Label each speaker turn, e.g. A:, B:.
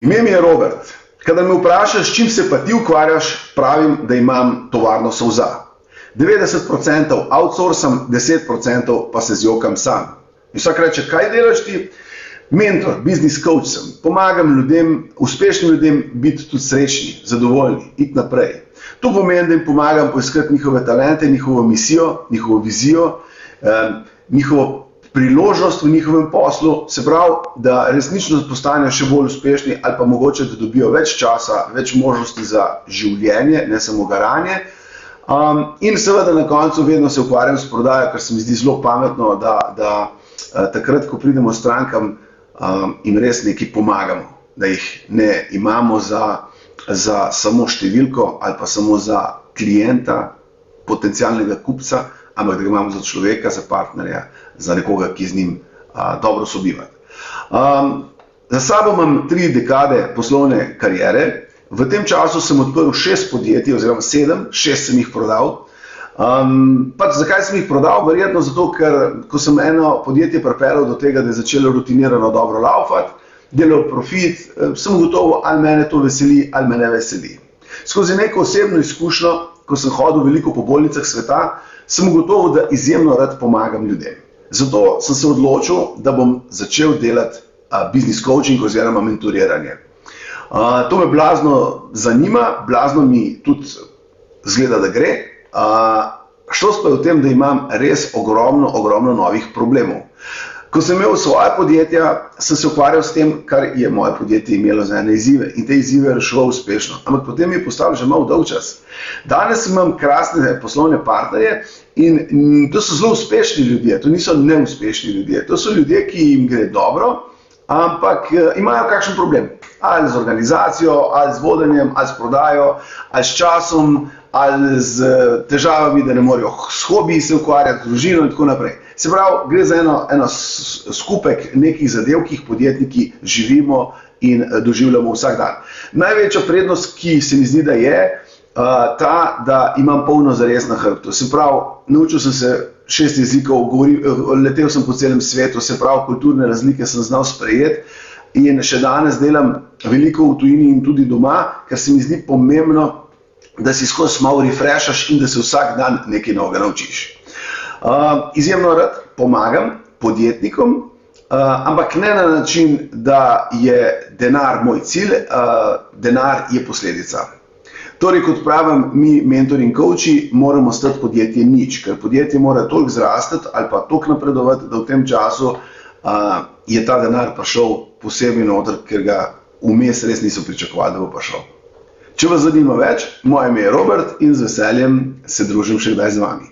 A: Ime mi je Robert. Kadar me vprašaš, s čim se pa ti ukvarjaš, pravim, da imam tovarno solza. 90% outsourcam, 10% pa se zjokam sam. In vsak reče, kaj delaš ti? Mentor, business coach sem. Pomagam ljudem, uspešnim ljudem biti tudi srečni, zadovoljni, iti naprej. To pomeni, da jim pomagam poiskati njihove talente, njihovo misijo, njihovo vizijo, njihovo priložnost v njihovem poslu, se pravi, da resnično postanejo še bolj uspešni ali pa mogoče, da dobijo več časa, več možnosti za življenje, ne samo garanje. In seveda na koncu vedno se ukvarjam s prodajo, ker se mi zdi zelo pametno, da takrat, ko pridemo strankam, jim res nekaj pomagamo, da jih ne imamo za samo številko ali pa samo za klienta, potencialnega kupca, ampak da ga imamo za človeka, za partnerja, za nekoga, ki z njim dobro sobiva. Za sabo imam 3 dekade poslovne kariere. V tem času sem odprl 6 podjetij, oziroma 7, 6 sem jih prodal. Zakaj sem jih prodal? Verjetno zato, ker ko sem eno podjetje pripeljal do tega, da je začelo rutinirano dobro laufati, delal profit, sem gotovo, ali mene to veseli, ali me ne veseli. Skozi neko osebno izkušnjo, ko sem hodil veliko po bolnicah sveta, sem gotovo, da izjemno rad pomagam ljudem. Zato sem se odločil, da bom začel delati business coaching oziroma mentoriranje. To me blazno zanima, blazno mi tudi zgleda, da gre. Šlost pa je v tem, da imam res ogromno novih problemov. Ko sem imel svoje podjetja, sem se ukvarjal s tem, kar je moje podjetje imelo za ene izzive, in te izzive reševal uspešno. Ampak potem je postal že malo dolgčas. Danes imam krasne poslovne partnerje in to so zelo uspešni ljudje, to niso neuspešni ljudje. To so ljudje, ki jim gre dobro, ampak imajo kakšen problem. Ali z organizacijo, ali z vodenjem, ali s prodajo, ali s časom, ali z težavami, da ne morejo s hobiji se ukvarjati, družino in tako naprej. Se pravi, gre za eno skupek nekih zadev, ki jih podjetniki živimo in doživljamo vsak dan. Največja prednost, ki se mi zdi, da je ta, da imam polno zares na hrbtu. Se pravi, naučil sem se 6 jezikov, letel sem po celem svetu, se pravi, kulturne razlike sem znal sprejeti in še danes delam veliko v tujini in tudi doma, ker se mi zdi pomembno, da si skozi malo refreshaš in da se vsak dan nekaj novega naučiš. Izjemno rad pomagam podjetnikom, ampak ne na način, da je denar moj cilj, denar je posledica. Torej, kot pravim, mi mentori in coachi moramo stati podjetje nič, ker podjetje mora toliko zrastati ali pa toliko napredovati, da v tem času je ta denar prišel posebej noter, ker ga vmes res niso pričakovali, da bo prišel. Če vas zanima več, moje ime je Robert in z veseljem se družim še kdaj z vami.